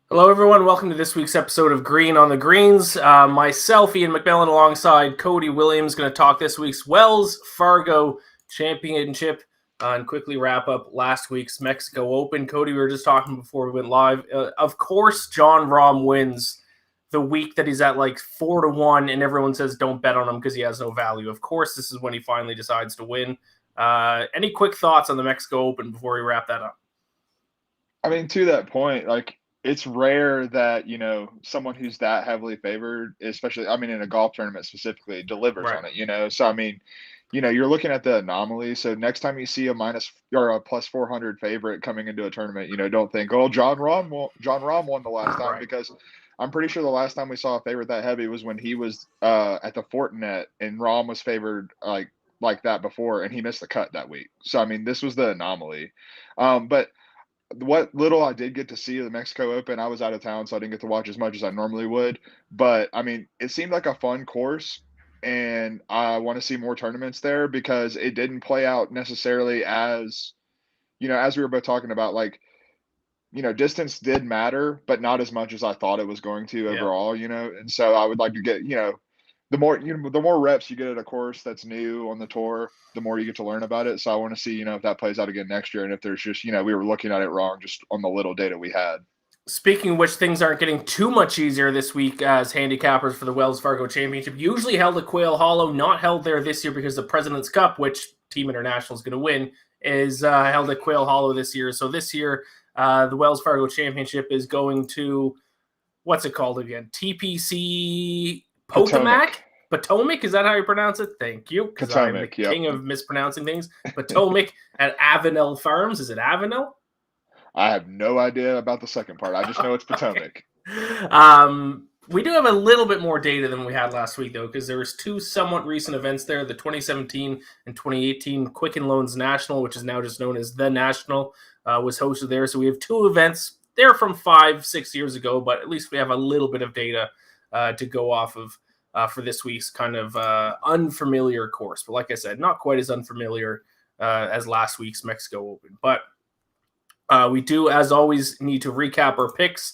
Hello, everyone. Welcome to this week's episode of Green on the Greens. Myself, Iain MacMillan, alongside Cody Williams, going to talk this week's Wells Fargo Championship and quickly wrap up last week's Mexico Open. Cody, we were just talking before we went live. Of course, Jon Rahm wins the week that he's at like 4-1, and everyone says don't bet on him because he has no value. Of course, this is when he finally decides to win. Any quick thoughts on the Mexico Open before we wrap that up? I mean, to that point, it's rare that, someone who's that heavily favored, especially, in a golf tournament specifically, delivers Right. on it. So, you're looking at the anomaly. So next time you see a minus or a plus 400 favorite coming into a tournament, don't think, oh, John Rahm won the last time, Right. because I'm pretty sure the last time we saw a favorite that heavy was when he was at the Fortinet and Rahm was favored like that before, and he missed the cut that week. So, this was the anomaly. But what little I did get to see of the Mexico Open, I was out of town, so I didn't get to watch as much as I normally would. But it seemed like a fun course, and I want to see more tournaments there because it didn't play out necessarily as we were both talking about, distance did matter, but not as much as I thought it was going to Yeah. overall. And so I would like to get, the more reps you get at a course that's new on the tour, the more you get to learn about it. So I want to see, if that plays out again next year, and if there's just, we were looking at it wrong just on the little data we had. Speaking of which, things aren't getting too much easier this week as handicappers for the Wells Fargo Championship. Usually held at Quail Hollow, not held there this year because the President's Cup, which Team International is going to win, is held at Quail Hollow this year. So this year, the Wells Fargo Championship is going to, what's it called again? TPC Potomac. Potomac, is that how you pronounce it? Thank you, because I'm the Potomac, yep. king of mispronouncing things. Potomac at Avenel Farms. Is it Avenel? I have no idea about the second part. I just know it's Potomac. We do have a little bit more data than we had last week, though, because there was two somewhat recent events there. The 2017 and 2018 Quicken Loans National, which is now just known as The National, was hosted there. So we have two events. They're from 5-6 years ago, but at least we have a little bit of data to go off of for this week's kind of unfamiliar course. But like I said, not quite as unfamiliar as last week's Mexico Open. But we do, as always, need to recap our picks.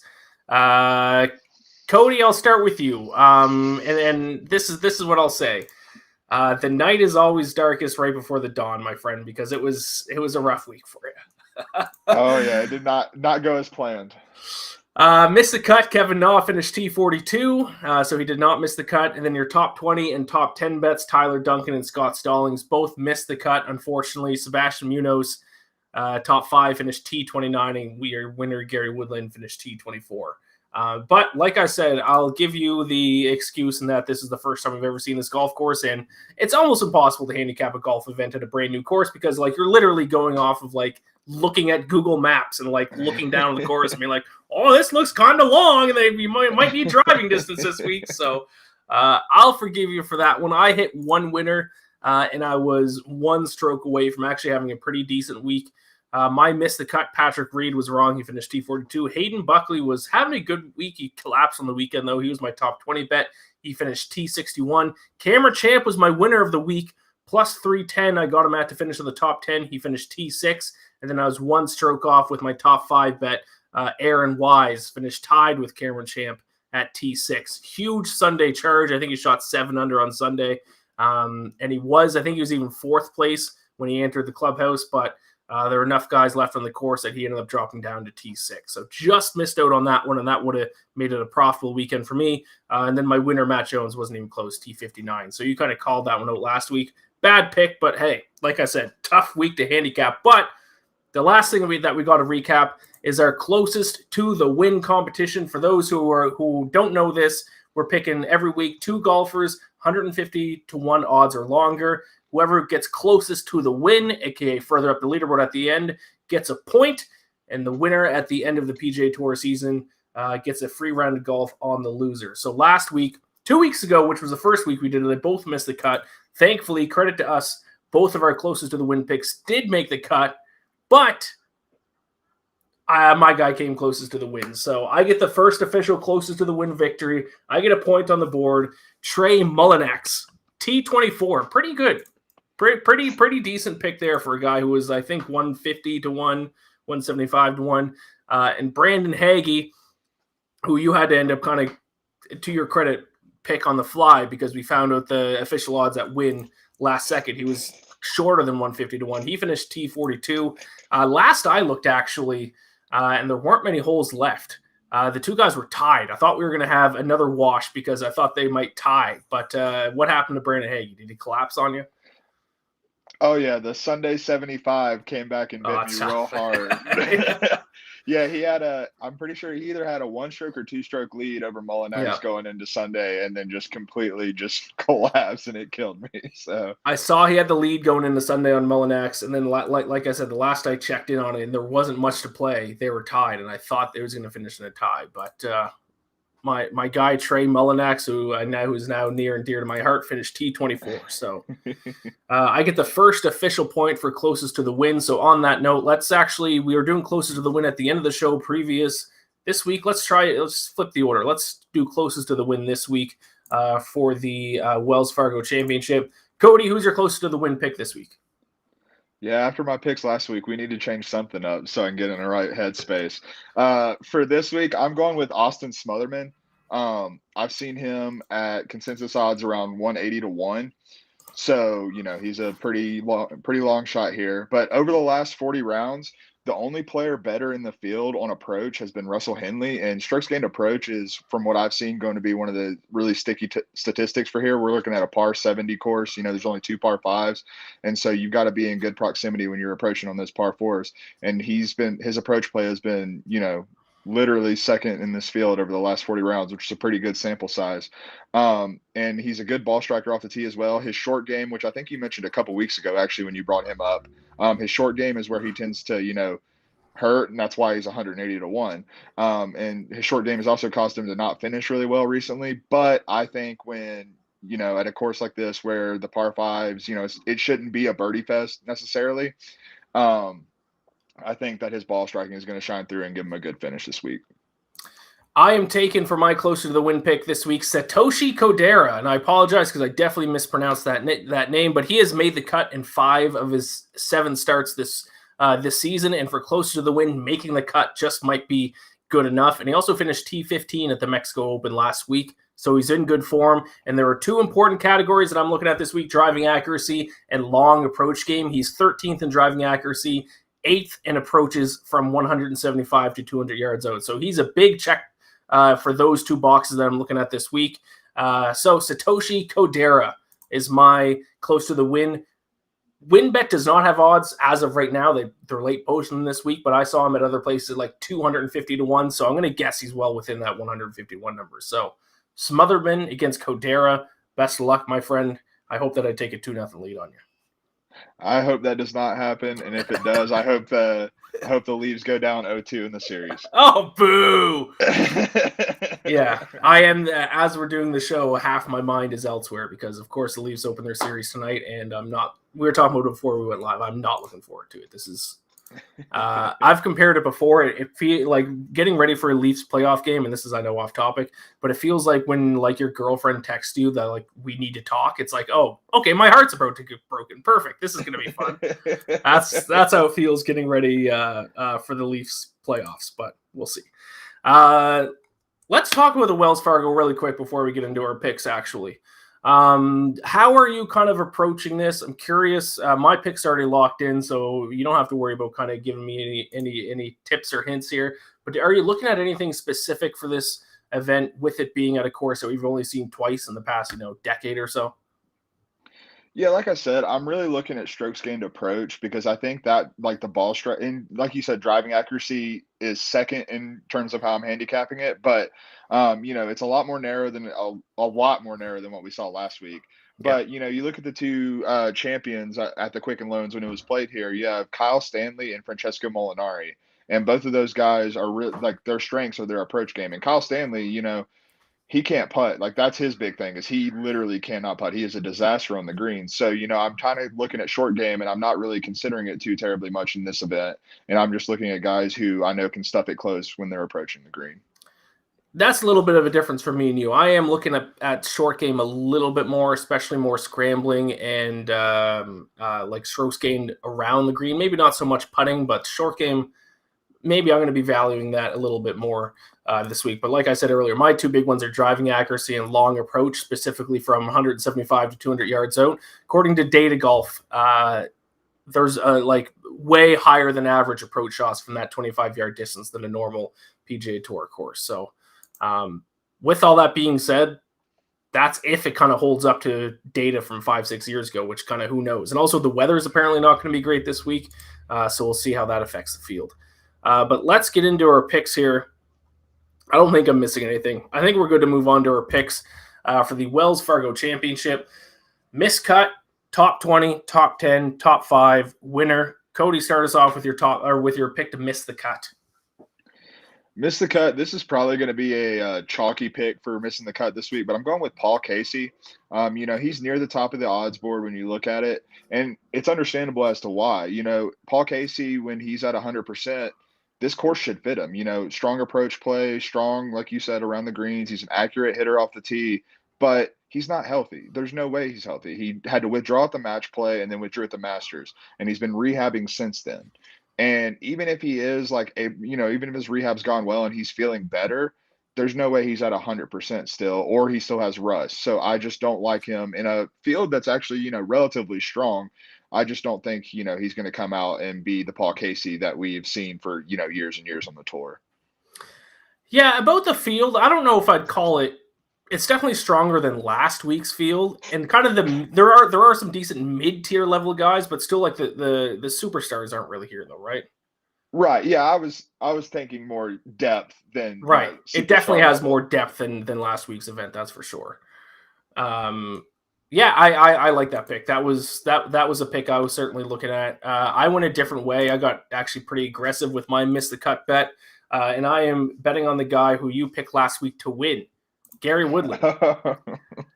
Cody, I'll start with you. And this is what I'll say. The night is always darkest right before the dawn, my friend, because it was a rough week for you. Oh yeah, it did not go as planned. Missed the cut. Kevin Na finished T42, so he did not miss the cut. And then your top 20 and top 10 bets, Tyler Duncan and Scott Stallings, both missed the cut, unfortunately. Sebastian Munoz, top 5, finished T29, and your winner, Gary Woodland, finished T24. But like I said, I'll give you the excuse in that this is the first time I've ever seen this golf course, and it's almost impossible to handicap a golf event at a brand new course because you're literally going off of looking at Google Maps and looking down the course and being like, oh, this looks kind of long, and you might need driving distance this week. So I'll forgive you for that. When I hit one winner and I was one stroke away from actually having a pretty decent week. My missed the cut. Patrick Reed was wrong. He finished T42. Hayden Buckley was having a good week. He collapsed on the weekend, though. He was my top 20 bet. He finished T61. Cameron Champ was my winner of the week. Plus 310. I got him at to finish in the top 10. He finished T6. And then I was one stroke off with my top 5 bet. Aaron Wise finished tied with Cameron Champ at T6. Huge Sunday charge. I think he shot 7 under on Sunday. And I think he was even 4th place when he entered the clubhouse. But there were enough guys left on the course that he ended up dropping down to T6. So just missed out on that one, and that would have made it a profitable weekend for me. And then my winner, Matt Jones, wasn't even close, T59. So you kind of called that one out last week. Bad pick, but hey, like I said, tough week to handicap. But the last thing that we got to recap is our closest to the win competition. For those who don't know this, we're picking every week 2 golfers, 150 to 1 odds or longer. Whoever gets closest to the win, aka further up the leaderboard at the end, gets a point, and the winner at the end of the PGA Tour season gets a free round of golf on the loser. So last week, 2 weeks ago, which was the first week we did it, they both missed the cut. Thankfully, credit to us, both of our closest to the win picks did make the cut, but my guy came closest to the win. So I get the first official closest to the win victory. I get a point on the board. Trey Mullinax, T24, pretty good. Pretty decent pick there for a guy who was, I think, 150 to 1, 175 to 1. And Brandon Hagee, who you had to end up kind of, to your credit, pick on the fly because we found out the official odds at win last second. He was shorter than 150 to 1. He finished T42. Last I looked, actually, and there weren't many holes left. The two guys were tied. I thought we were going to have another wash because I thought they might tie. But what happened to Brandon Hagee? Did he collapse on you? Oh yeah, the Sunday 75 came back and bit me real hard. Yeah, he had I'm pretty sure he either had a 1-stroke or 2-stroke lead over Mullinax going into Sunday, and then just completely just collapsed, and it killed me. So I saw he had the lead going into Sunday on Mullinax, and then like I said, the last I checked in on it, and there wasn't much to play. They were tied, and I thought they was going to finish in a tie, but my guy Trey Mullinax, who's now near and dear to my heart, finished T24. So I get the first official point for closest to the win. So on that note, we were doing closest to the win at the end of the show previous this week. Let's flip the order. Let's do closest to the win this week for the Wells Fargo Championship. Cody, who's your closest to the win pick this week? Yeah, after my picks last week, we need to change something up so I can get in the right headspace. For this week, I'm going with Austin Smotherman. I've seen him at consensus odds around 180 to 1. So, he's a pretty long shot here. But over the last 40 rounds, the only player better in the field on approach has been Russell Henley, and strokes gained approach is, from what I've seen, going to be one of the really sticky statistics for here. We're looking at a par 70 course. There's only 2 par 5s, and so you've got to be in good proximity when you're approaching on those par 4s. And his approach play has been, literally second in this field over the last 40 rounds, which is a pretty good sample size. And he's a good ball striker off the tee as well. His short game, which I think you mentioned a couple weeks ago, actually, when you brought him up, his short game is where he tends to, hurt, and that's why he's 180 to 1. And his short game has also caused him to not finish really well recently. But I think when, at a course like this where the par 5s, it shouldn't be a birdie fest necessarily. I think that his ball striking is going to shine through and give him a good finish this week. I am taking for my closer to the win pick this week, Satoshi Kodera, and I apologize because I definitely mispronounced that name, but he has made the cut in 5 of his 7 starts this season, and for closer to the win, making the cut just might be good enough. And he also finished T15 at the Mexico Open last week, so he's in good form. And there are 2 important categories that I'm looking at this week: driving accuracy and long approach game. He's 13th in driving accuracy, 8th in approaches from 175 to 200 yards out. So he's a big check for those 2 boxes that I'm looking at this week. So Satoshi Kodera is my close to the win. WinBet does not have odds as of right now. They're late posting this week, but I saw him at other places like 250 to 1. So I'm going to guess he's well within that 151 number. So Smotherman against Kodera. Best of luck, my friend. I hope that I take a 2-0 lead on you. I hope that does not happen, and if it does, I hope the Leafs go down 0-2 in the series. Oh, boo! Yeah, I am. As we're doing the show, half my mind is elsewhere because, of course, the Leafs open their series tonight, and I'm not. We were talking about it before we went live. I'm not looking forward to it. This is. I've compared it before. It feels like getting ready for a Leafs playoff game, and this is, I know, off topic, but it feels like when your girlfriend texts you that we need to talk. It's like, oh, okay, my heart's about to get broken. Perfect. This is going to be fun. That's how it feels getting ready for the Leafs playoffs, but we'll see. Let's talk about the Wells Fargo really quick before we get into our picks. Actually, how are you kind of approaching this? I'm curious. My pick's already locked in, so you don't have to worry about kind of giving me any tips or hints here. But are you looking at anything specific for this event, with it being at a course that we've only seen twice in the past, decade or so? Yeah, like I said, I'm really looking at strokes gained approach because I think that the ball strike, and like you said, driving accuracy is second in terms of how I'm handicapping it. But it's a lot more narrow than what we saw last week. But you look at the 2 champions at the Quicken Loans when it was played here. You have Kyle Stanley and Francesco Molinari, and both of those guys are their strengths are their approach game. And Kyle Stanley, he can't putt. That's his big thing, is he literally cannot putt. He is a disaster on the green. So, I'm kind of looking at short game, and I'm not really considering it too terribly much in this event. And I'm just looking at guys who I know can stuff it close when they're approaching the green. That's a little bit of a difference for me and you. I am looking at short game a little bit more, especially more scrambling and strokes gained around the green. Maybe not so much putting, but short game, maybe I'm going to be valuing that a little bit more this week. But like I said earlier, my two big ones are driving accuracy and long approach, specifically from 175 to 200 yards out. According to Data Golf, there's like way higher than average approach shots from that 25-yard distance than a normal PGA Tour course. So with all that being said, that's if it kind of holds up to data from 5-6 years ago, which kind of who knows. And also the weather is apparently not going to be great this week, so we'll see how that affects the field. But let's get into our picks here. I don't think I'm missing anything. I think we're good to move on to our picks for the Wells Fargo Championship. Miscut, top 20, top 10, top 5, winner. Cody, start us off with your pick to miss the cut. Miss the cut. This is probably going to be a chalky pick for missing the cut this week, but I'm going with Paul Casey. He's near the top of the odds board when you look at it, and it's understandable as to why. Paul Casey, when he's at 100%, this course should fit him. Strong approach play, strong, like you said, around the greens. He's an accurate hitter off the tee, but he's not healthy. There's no way he's healthy. He had to withdraw at the match play and then withdrew at the Masters, and he's been rehabbing since then. And even if he is even if his rehab's gone well and he's feeling better, there's no way he's at 100% still, or he still has rust. So I just don't like him in a field that's actually, relatively strong. I just don't think, he's going to come out and be the Paul Casey that we've seen for, years and years on the tour. Yeah, about the field, I don't know if I'd call it. It's definitely stronger than last week's field, and kind of there are some decent mid-tier level guys, but still like the superstars aren't really here though, right? Right. Yeah, I was thinking more depth than right. It definitely has level. more depth than last week's event, that's for sure. Yeah, I like that pick. That was a pick I was certainly looking at. I went a different way. I got actually pretty aggressive with my miss the cut bet, and I am betting on the guy who you picked last week to win, Gary Woodland.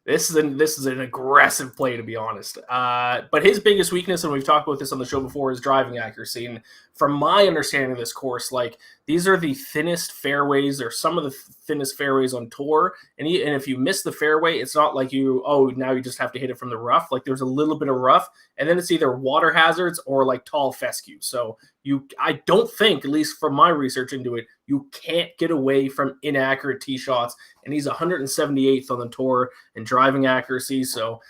This is an aggressive play, to be honest. But his biggest weakness, and we've talked about this on the show before, is driving accuracy. And from my understanding of this course, like these are the thinnest fairways, or some of the thinnest fairways on tour. And if you miss the fairway, it's not like now you just have to hit it from the rough. Like there's a little bit of rough, and then it's either water hazards or like tall fescue. So I don't think, at least from my research into it, you can't get away from inaccurate tee shots. And he's 178th on the tour in driving accuracy. So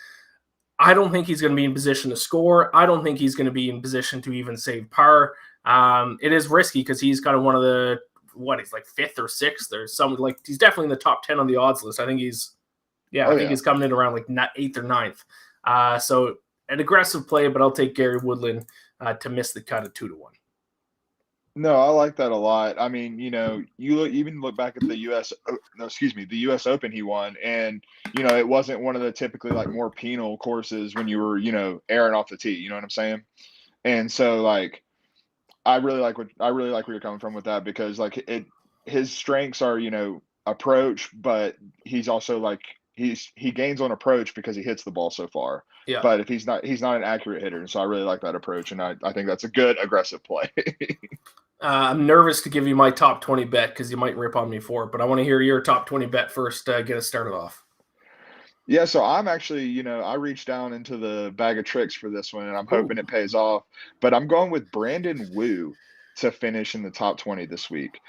I don't think he's going to be in position to score. I don't think he's going to be in position to even save par. It is risky because he's kind of one of the, he's like 5th or 6th or something. Like he's definitely in the top 10 on the odds list. I think he's coming in around like 8th or 9th. So an aggressive play, but I'll take Gary Woodland to miss the cut at 2-1. No, I like that a lot. I mean, even look back at the U.S. Open he won, and it wasn't one of the typically like more penal courses when you were airing off the tee. You know what I'm saying? And so like, I really like where you're coming from with that, because like his strengths are approach, but he's also like he gains on approach because he hits the ball so far. Yeah. But if he's not an accurate hitter, and so I really like that approach, and I think that's a good aggressive play. I'm nervous to give you my top 20 bet because you might rip on me for it, but I want to hear your top 20 bet first. Get us started off. Yeah, so I'm actually, I reached down into the bag of tricks for this one, and I'm hoping it pays off. But I'm going with Brandon Wu to finish in the top 20 this week.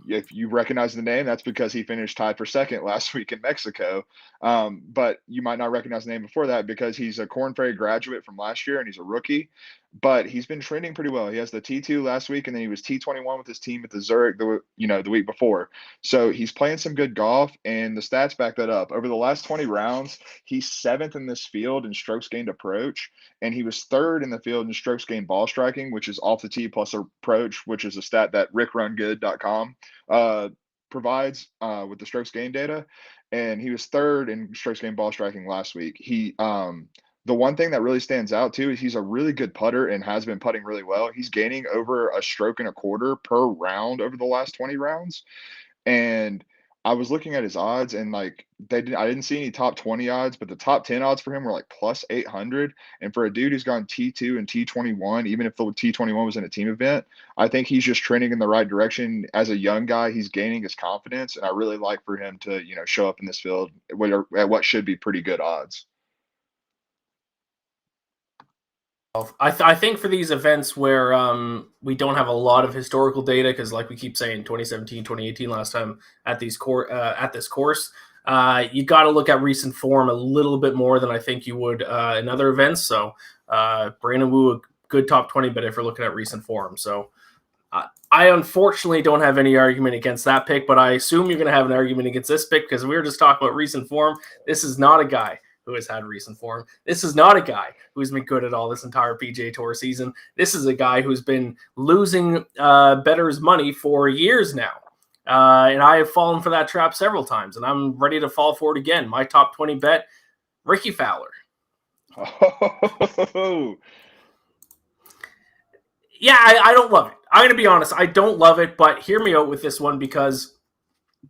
If you recognize the name, that's because he finished tied for second last week in Mexico. But you might not recognize the name before that because he's a Korn Ferry graduate from last year and he's a rookie. But he's been trending pretty well. He has the T2 last week, and then he was T21 with his team at the Zurich the week before. So he's playing some good golf, and the stats back that up. Over the last 20 rounds, he's 7th in this field in strokes gained approach, and he was 3rd in the field in strokes gained ball striking, which is off the tee plus approach, which is a stat that rickrungood.com provides with the strokes gained data. And he was 3rd in strokes gained ball striking last week. The one thing that really stands out too is he's a really good putter and has been putting really well. He's gaining over a stroke and a quarter per round over the last 20 rounds. And I was looking at his odds, and like I didn't see any top 20 odds, but the top 10 odds for him were like plus 800. And for a dude who's gone T2 and T21, even if the T21 was in a team event, I think he's just trending in the right direction. As a young guy, he's gaining his confidence, and I really like for him to, show up in this field at what should be pretty good odds. I think for these events where we don't have a lot of historical data, because like we keep saying, 2017, 2018 last time at this course, you got to look at recent form a little bit more than I think you would in other events. So Brandon Wu, a good top 20 bet if you're looking at recent form. So I unfortunately don't have any argument against that pick, but I assume you're going to have an argument against this pick because we were just talking about recent form. This is not a guy who has had recent form. This is not a guy who's been good at all this entire PGA Tour season. This is a guy who's been losing bettors money for years now. And I have fallen for that trap several times, and I'm ready to fall for it again. My top 20 bet, Ricky Fowler. Oh. Yeah, I don't love it. I'm going to be honest. I don't love it, but hear me out with this one because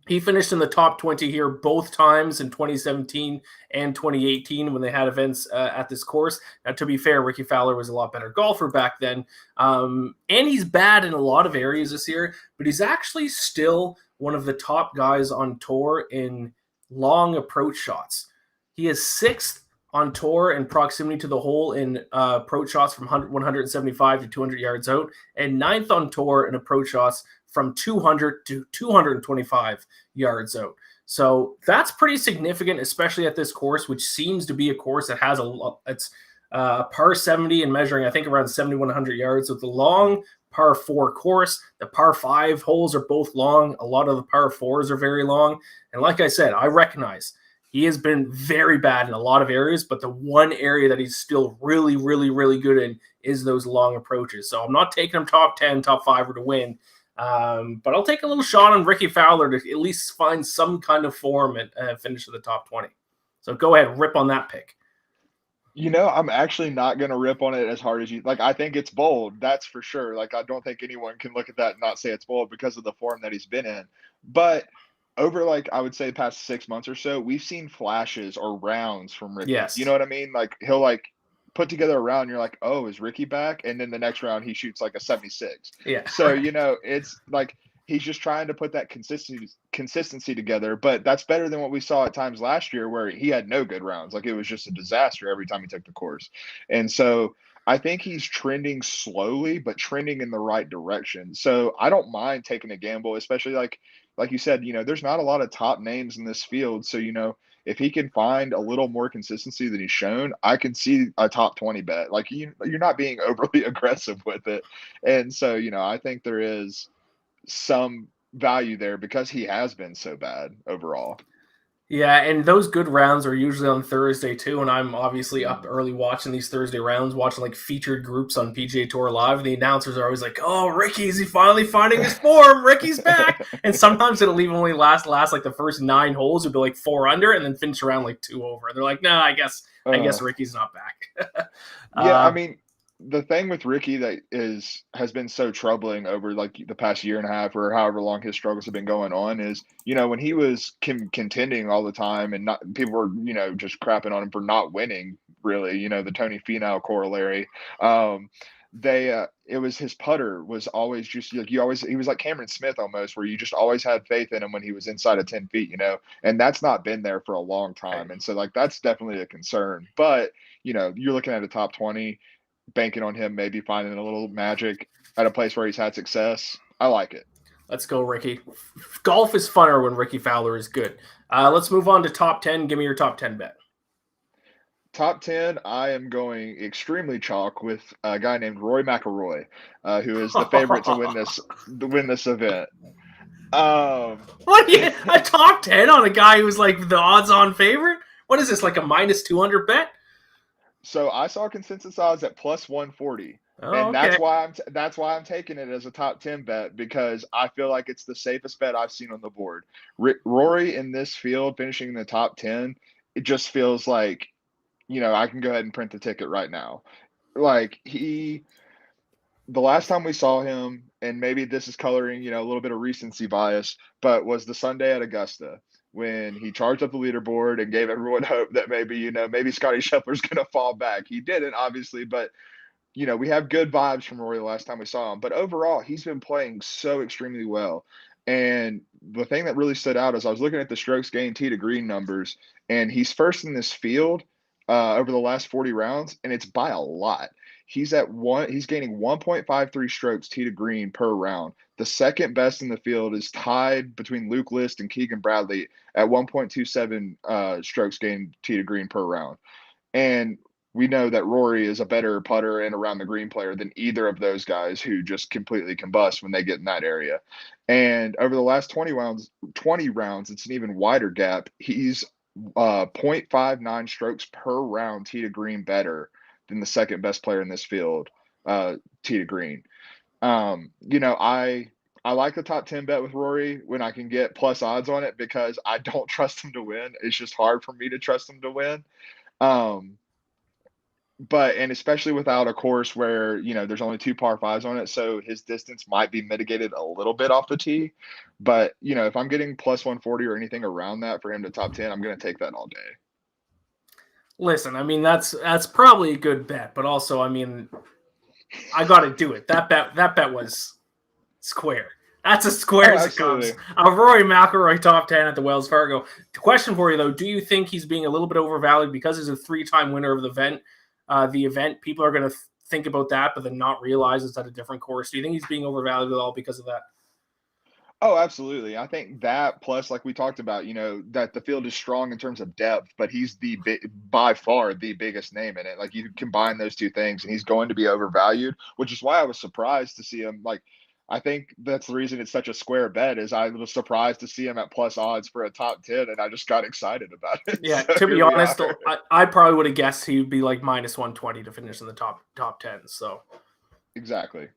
he finished in the top 20 here both times in 2017 and 2018 when they had events at this course. Now, to be fair, Ricky Fowler was a lot better golfer back then. And he's bad in a lot of areas this year, but he's actually still one of the top guys on tour in long approach shots. He is sixth on tour in proximity to the hole in approach shots from 175 to 200 yards out, and ninth on tour in approach shots from 200 to 225 yards out. So that's pretty significant, especially at this course, which seems to be a course that has it's par 70 and measuring, I think, around 7,100 yards. So it's a long par 4 course. The par 5 holes are both long. A lot of the par 4s are very long. And like I said, I recognize he has been very bad in a lot of areas, but the one area that he's still really, really, really good in is those long approaches. So I'm not taking him top 10, top 5 to win. But I'll take a little shot on Ricky Fowler to at least find some kind of form and finish in the top 20. So go ahead, rip on that pick. I'm actually not going to rip on it as hard as you. Like, I think it's bold. That's for sure. Like, I don't think anyone can look at that and not say it's bold because of the form that he's been in. But over, like, I would say the past 6 months or so, we've seen flashes or rounds from Ricky. Yes. You know what I mean? Like, he'll, like, put together a round, you're like, oh, is Ricky back? And then the next round, he shoots, like, a 76. Yeah. So, it's, like, he's just trying to put that consistency together. But that's better than what we saw at times last year where he had no good rounds. Like, it was just a disaster every time he took the course. And so I think he's trending slowly, but trending in the right direction. So I don't mind taking a gamble, especially like you said, there's not a lot of top names in this field. So, if he can find a little more consistency than he's shown, I can see a top 20 bet. Like, you're not being overly aggressive with it. And so, I think there is some value there because he has been so bad overall. Yeah, and those good rounds are usually on Thursday too, and I'm obviously up early watching these Thursday rounds, watching like featured groups on PGA Tour Live, and the announcers are always like, oh, Ricky, is he finally finding his form? Ricky's back! And sometimes it'll even only last like the first 9 holes, it'll be like 4 under, and then finish around like 2 over. And they're like, no, I guess Ricky's not back. Yeah, I mean, the thing with Ricky that has been so troubling over like the past year and a half or however long his struggles have been going on is, when he was contending all the time and not people were, just crapping on him for not winning really, the Tony Finau corollary. It was his putter was always just like he was like Cameron Smith almost, where you just always had faith in him when he was inside of 10 feet, and that's not been there for a long time. And so like, that's definitely a concern, but you're looking at a top 20, banking on him maybe finding a little magic at a place where he's had success. I like it. Let's go, Ricky. Golf is funner when Ricky Fowler is good. Let's move on to top 10. Give me your top 10 bet. Top 10, I am going extremely chalk with a guy named Rory McIlroy, who is the favorite to win this event. What? A top 10 on a guy who's like the odds-on favorite? What is this, like a minus 200 bet? So I saw consensus odds at plus 140, and okay. that's why I'm taking it as a top 10 bet, because I feel like it's the safest bet I've seen on the board. Rory in this field finishing in the top 10, it just feels like, I can go ahead and print the ticket right now. Like the last time we saw him, and maybe this is coloring, a little bit of recency bias, but was the Sunday at Augusta, when he charged up the leaderboard and gave everyone hope that maybe Scotty Scheffler's going to fall back. He didn't, obviously, but, we have good vibes from Rory the last time we saw him. But overall, he's been playing so extremely well. And the thing that really stood out is I was looking at the strokes gained tee to green numbers, and he's first in this field over the last 40 rounds, and it's by a lot. He's gaining 1.53 strokes tee to green per round. The second best in the field is tied between Luke List and Keegan Bradley at 1.27 strokes gained tee to green per round. And we know that Rory is a better putter and around the green player than either of those guys who just completely combust when they get in that area. And over the last 20 rounds, it's an even wider gap. He's 0.59 strokes per round tee to green better than the second best player in this field, tee to green. I like the top 10 bet with Rory when I can get plus odds on it because I don't trust him to win. It's just hard for me to trust him to win. And especially without a course where, there's only 2 par 5s on it, so his distance might be mitigated a little bit off the tee. But, if I'm getting plus 140 or anything around that for him to top 10, I'm going to take that all day. Listen, I mean, that's probably a good bet, but also, I mean, I got to do it. That bet was square. That's as square as it comes. Rory McIlroy top 10 at the Wells Fargo. The question for you, though, do you think he's being a little bit overvalued because he's a 3-time winner of the event? People are going to think about that, but then not realize it's at a different course. Do you think he's being overvalued at all because of that? Oh, absolutely. I think that plus, like we talked about, that the field is strong in terms of depth, but he's by far the biggest name in it. Like you combine those two things and he's going to be overvalued, which is why I was surprised to see him. Like, I think that's the reason it's such a square bet is I was surprised to see him at plus odds for a top 10 and I just got excited about it. Yeah, so to be honest, I probably would have guessed he would be like minus 120 to finish in the top 10. So exactly.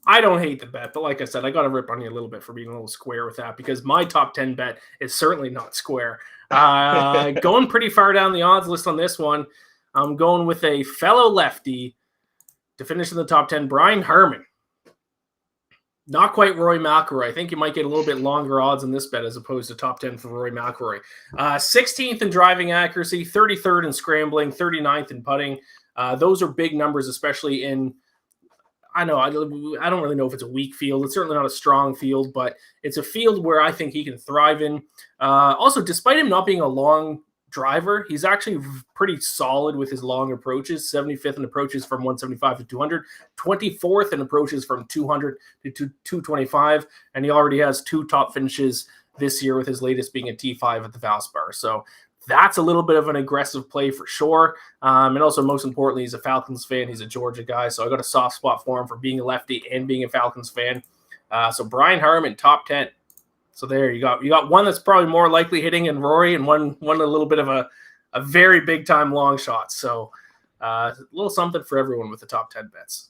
I don't hate the bet, but like I said, I got to rip on you a little bit for being a little square with that because my top 10 bet is certainly not square. Going pretty far down the odds list on this one, I'm going with a fellow lefty to finish in the top 10, Brian Harman. Not quite Rory McIlroy. I think you might get a little bit longer odds in this bet as opposed to top 10 for Rory McIlroy. 16th in driving accuracy, 33rd in scrambling, 39th in putting. Those are big numbers, especially in, I don't really know if it's a weak field. It's certainly not a strong field, but it's a field where I think he can thrive in. Also, despite him not being a long driver, he's actually pretty solid with his long approaches. 75th in approaches from 175 to 200, 24th in approaches from 200 to 225, and he already has 2 top finishes this year, with his latest being a T5 at the Valspar. So that's a little bit of an aggressive play for sure. And also, most importantly, he's a Falcons fan. He's a Georgia guy, so I got a soft spot for him for being a lefty and being a Falcons fan. So Brian Harman, top 10. So there you got one that's probably more likely hitting in Rory, and one a little bit of a very big time long shot. So a little something for everyone with the top 10 bets.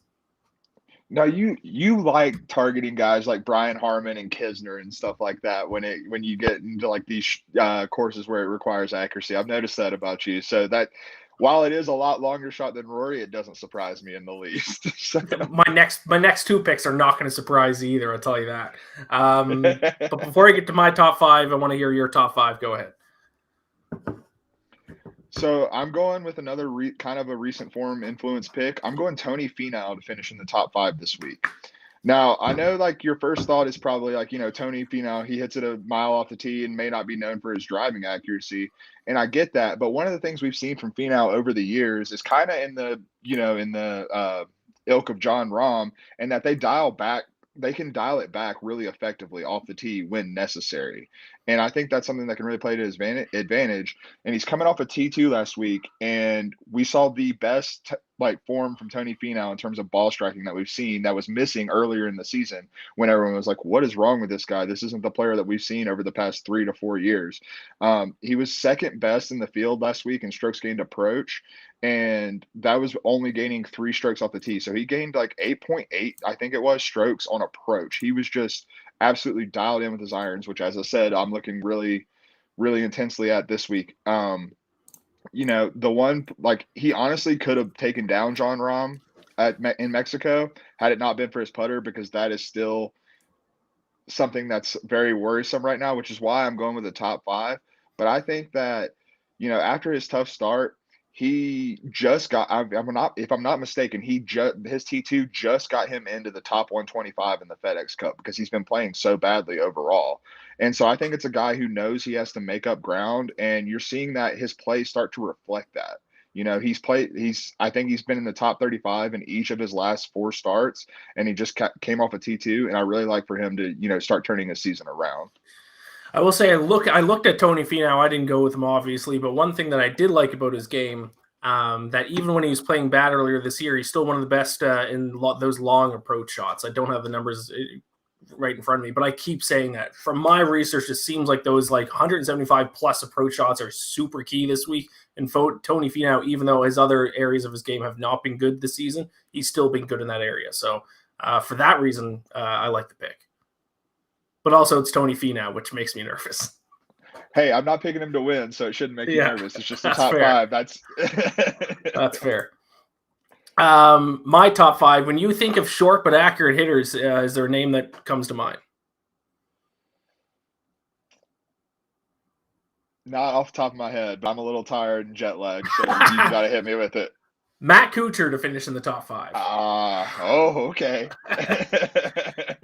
Now you like targeting guys like Brian Harman and Kisner and stuff like that when you get into like these courses where it requires accuracy. I've noticed that about you. So that while it is a lot longer shot than Rory, it doesn't surprise me in the least. So. My next 2 picks are not going to surprise you either, I'll tell you that. But before I get to my top 5, I want to hear your top 5. Go ahead. So I'm going with another kind of a recent form influence pick. I'm going Tony Finau to finish in the top 5 this week. Now, I know like your first thought is probably like, Tony Finau, he hits it a mile off the tee and may not be known for his driving accuracy. And I get that. But one of the things we've seen from Finau over the years is kind of in the ilk of Jon Rahm, and that they can dial it back really effectively off the tee when necessary. And I think that's something that can really play to his advantage. And he's coming off a T2 last week, and we saw the best form from Tony Finau in terms of ball striking that we've seen that was missing earlier in the season when everyone was like, what is wrong with this guy? This isn't the player that we've seen over the past 3 to 4 years. He was second best in the field last week in strokes gained approach, and that was only gaining 3 strokes off the tee. So he gained like 8.8, I think it was, strokes on approach. He was just absolutely dialed in with his irons, which, as I said, I'm looking really, really intensely at this week. The one, he honestly could have taken down Jon Rahm in Mexico had it not been for his putter, because that is still something that's very worrisome right now, which is why I'm going with the top 5. But I think that, after his tough start, he just got, if I'm not mistaken, his T2 just got him into the top 125 in the FedEx Cup because he's been playing so badly overall. And so I think it's a guy who knows he has to make up ground, and you're seeing that his play start to reflect that. I think he's been in the top 35 in each of his last 4 starts, and he just came off a T2, and I really like for him to, start turning his season around. I will say I looked at Tony Finau. I didn't go with him, obviously, but one thing that I did like about his game, that even when he was playing bad earlier this year, he's still one of the best in those long approach shots. I don't have the numbers right in front of me, but I keep saying that. From my research, it seems like those 175 plus approach shots are super key this week. And Tony Finau, even though his other areas of his game have not been good this season, he's still been good in that area. So for that reason, I like the pick. But also it's Tony Finau, which makes me nervous. Hey, I'm not picking him to win, so it shouldn't make you nervous. It's just the top fair. 5. That's fair. My top 5, when you think of short but accurate hitters, is there a name that comes to mind? Not off the top of my head, but I'm a little tired and jet lagged, so you got to hit me with it. Matt Kuchar to finish in the top 5. Okay.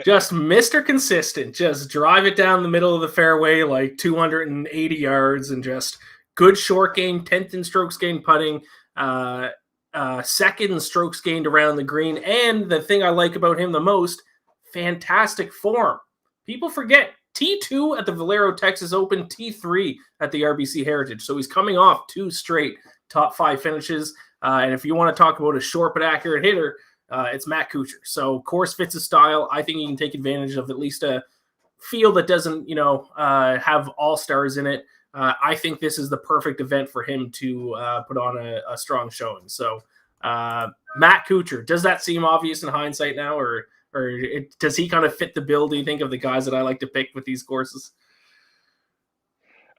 Just Mr. Consistent. Just drive it down the middle of the fairway 280 yards, and just good short game, 10th in strokes gained putting, second in strokes gained around the green. And the thing I like about him the most, fantastic form. People forget T2 at the Valero Texas Open, T3 at the RBC Heritage. So he's coming off 2 straight top 5 finishes. And if you want to talk about a short but accurate hitter, it's Matt Kuchar. So course fits his style. I think he can take advantage of at least a field that doesn't, have all-stars in it. I think this is the perfect event for him to put on a strong showing. So Matt Kuchar, does that seem obvious in hindsight now, or does he kind of fit the bill, do you think, of the guys that I like to pick with these courses?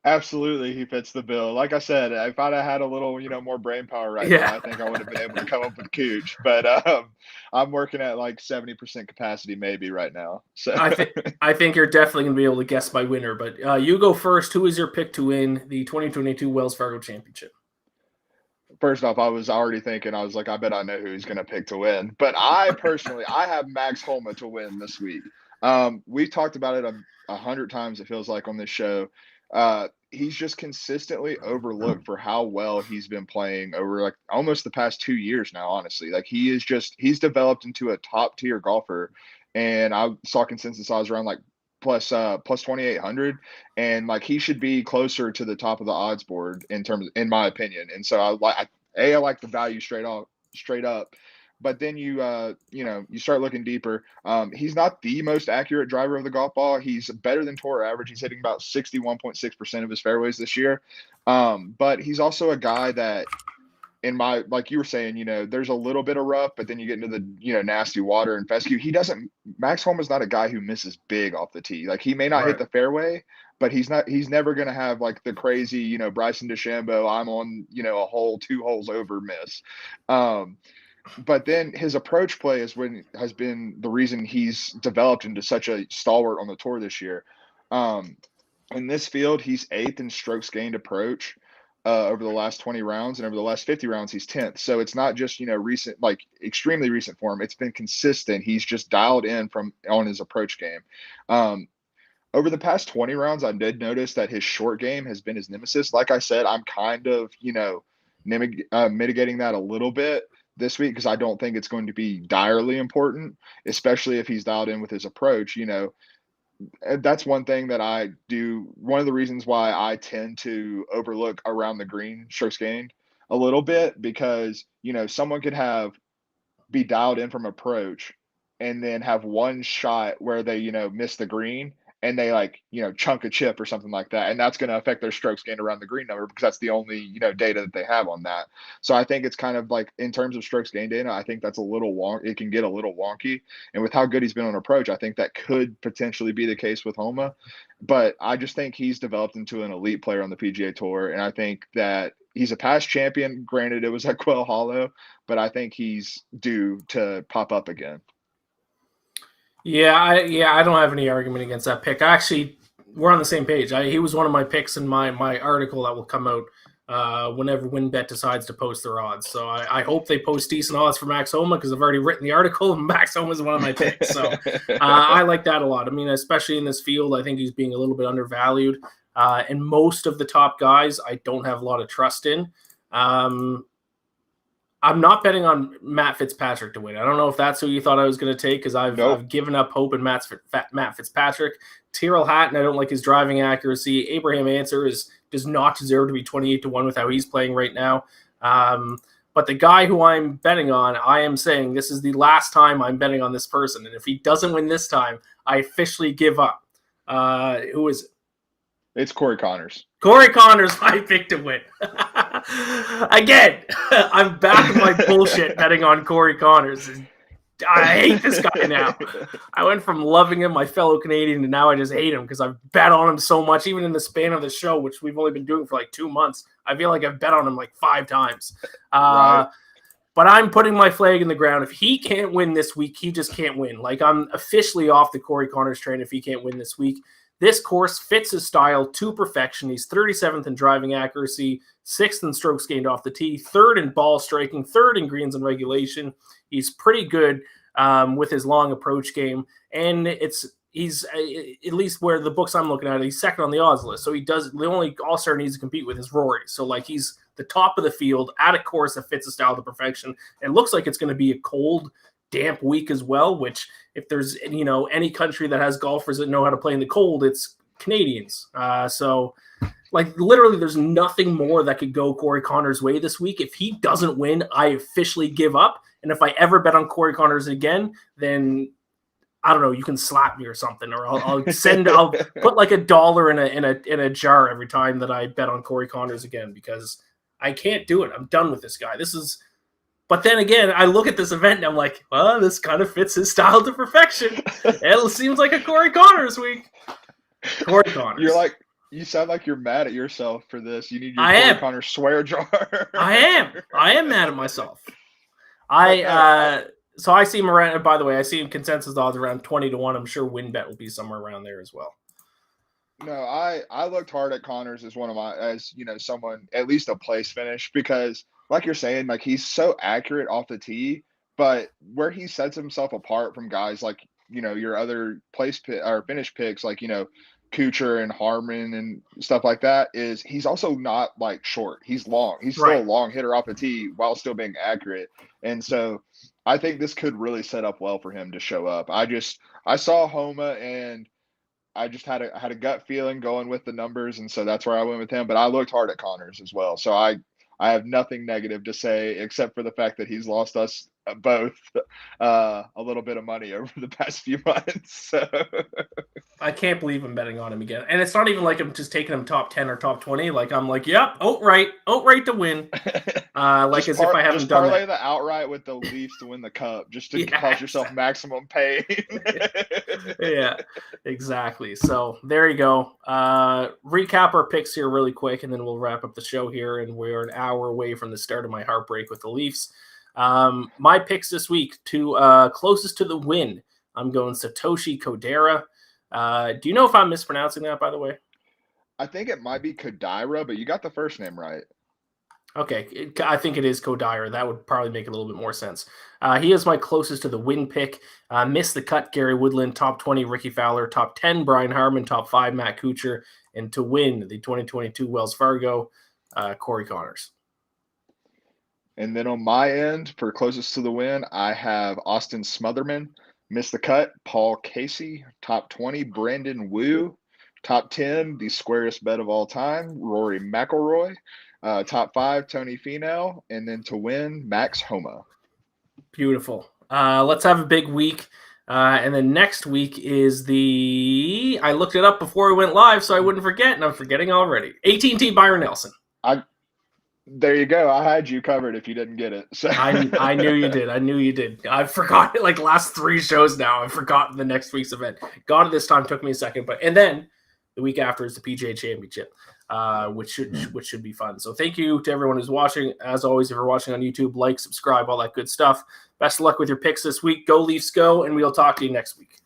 Absolutely, he fits the bill. Like I said, if I'd have had a little, more brain power now, I think I would have been able to come up with Cooch. But I'm working at 70% capacity maybe right now. So I think you're definitely going to be able to guess my winner. But you go first. Who is your pick to win the 2022 Wells Fargo Championship? First off, I was already thinking, I was like, I bet I know who he's going to pick to win. But I personally, I have Max Homa to win this week. We talked about it 100 times, it feels like, on this show. He's just consistently overlooked for how well he's been playing over almost the past 2 years now, honestly. He's developed into a top tier golfer, and I saw consensus odds around plus 2,800, and he should be closer to the top of the odds board in my opinion. And so I like the value straight up. But then you start looking deeper. He's not the most accurate driver of the golf ball. He's better than tour average. He's hitting about 61.6% of his fairways this year. But he's also a guy that, like you were saying, there's a little bit of rough, but then you get into the, nasty water and fescue. Max Homa's not a guy who misses big off the tee. He may not hit the fairway, but he's never going to have the crazy, Bryson DeChambeau, I'm on, a hole, 2 holes over miss. But then his approach play has been the reason he's developed into such a stalwart on the tour this year. In this field, he's 8th in strokes gained approach over the last 20 rounds, and over the last 50 rounds, he's 10th. So it's not just, recent, extremely recent form. It's been consistent. He's just dialed in on his approach game. Over the past 20 rounds, I did notice that his short game has been his nemesis. Like I said, I'm kind of, mitigating that a little bit this week, because I don't think it's going to be direly important, especially if he's dialed in with his approach. That's one thing that I do. One of the reasons why I tend to overlook around the green strokes gained a little bit, because, someone could be dialed in from approach and then have one shot where they, miss the green, and they chunk a chip or something like that. And that's going to affect their strokes gained around the green number, because that's the only, data that they have on that. So I think it's kind of in terms of strokes gained data, I think that's a little it can get a little wonky. And with how good he's been on approach, I think that could potentially be the case with Homa. But I just think he's developed into an elite player on the PGA Tour. And I think that he's a past champion. Granted, it was at Quail Hollow, but I think he's due to pop up again. Yeah, I don't have any argument against that pick. Actually, we're on the same page. He was one of my picks in my article that will come out whenever WinBet decides to post their odds. So I hope they post decent odds for Max Homa, because I've already written the article, and Max Homa is one of my picks. So I like that a lot. I mean, especially in this field, I think he's being a little bit undervalued. And most of the top guys, I don't have a lot of trust in. I'm not betting on Matt Fitzpatrick to win. I don't know if that's who you thought I was going to take because I've given up hope in Matt Fitzpatrick. Tyrrell Hatton, I don't like his driving accuracy. Abraham Answer does not deserve to be 28-1 with how he's playing right now. But the guy who I'm betting on, I am saying this is the last time I'm betting on this person. And if he doesn't win this time, I officially give up. Who is it? It's Corey Connors. Corey Connors, my pick to win. Again, I'm back in my bullshit betting on Corey Connors. I hate this guy now. I went from loving him, my fellow Canadian, to now I just hate him because I've bet on him so much, even in the span of the show, which we've only been doing for like 2 months. I feel like I've bet on him like 5 times. Right. But I'm putting my flag in the ground. If he can't win this week, he just can't win. Like, I'm officially off the Corey Connors train if he can't win this week. This course fits his style to perfection. He's 37th in driving accuracy, 6th in strokes gained off the tee, 3rd in ball striking, 3rd in greens and regulation. He's pretty good with his long approach game, and he's at least where the books I'm looking at, he's second on the odds list. So the only all-star needs to compete with is Rory. So like he's the top of the field at a course that fits his style to perfection. It looks like it's going to be a cold, damp week as well, which if there's any country that has golfers that know how to play in the cold, it's Canadians. So like literally there's nothing more that could go Corey Connors' way this week. If he doesn't win, I officially give up. And if I ever bet on Corey Connors again, then I don't know, you can slap me or something, or I'll put like $1 in a jar every time that I bet on Corey Connors again, because I can't do it. I'm done with this guy. But then again, I look at this event and I'm like, well, this kind of fits his style to perfection. It seems like a Corey Connors week. Corey Connors. You sound like you're mad at yourself for this. You need your Corey Connors swear jar. I am mad at myself. So I see him around. By the way, I see him consensus odds around 20-1. I'm sure WinBet will be somewhere around there as well. No, I looked hard at Connors as someone, at least a place finish, because like you're saying, like he's so accurate off the tee, but where he sets himself apart from guys like, your other place pick or finish picks, like, Kuchar and Harmon and stuff like that, is he's also not like short. He's long. He's still a long hitter off the tee while still being accurate. And so I think this could really set up well for him to show up. I saw Homa and I just had a gut feeling going with the numbers, and so that's where I went with him. But I looked hard at Connors as well. So I have nothing negative to say except for the fact that he's lost us both a little bit of money over the past few months. So. I can't believe I'm betting on him again. And it's not even like I'm just taking him top 10 or top 20. Like I'm like, yep, outright to win. Like as if I haven't done parlay that. the outright with the Leafs to win the cup, just to cause yourself maximum pain. Yeah, exactly. So there you go. Recap our picks here really quick, and then we'll wrap up the show here. And we're an hour away from the start of my heartbreak with the Leafs. My picks this week to closest to the win. I'm going Satoshi Kodera. Do you know if I'm mispronouncing that, by the way? I think it might be Kodira, but you got the first name right. Okay, I think it is Kodira. That would probably make a little bit more sense. He is my closest to the win pick. Missed the cut, Gary Woodland, top 20, Ricky Fowler, top 10, Brian Harmon, top 5, Matt Kuchar, and to win the 2022 Wells Fargo, Corey Connors. And then on my end, for closest to the win, I have Austin Smotherman. Missed the cut, Paul Casey, top 20, Brandon Wu, top 10, the squarest bet of all time, Rory McIlroy, top 5, Tony Finau, and then to win, Max Homa. Beautiful. Let's have a big week. And then next week is I looked it up before we went live so I wouldn't forget, and I'm forgetting already. AT&T Byron Nelson. There you go. I had you covered if you didn't get it. So. I knew you did. I've forgotten it like last 3 shows now. I've forgotten the next week's event. Got it this time. Took me a second. And then the week after is the PGA Championship, which should be fun. So thank you to everyone who's watching. As always, if you're watching on YouTube, like, subscribe, all that good stuff. Best of luck with your picks this week. Go Leafs, go, and we'll talk to you next week.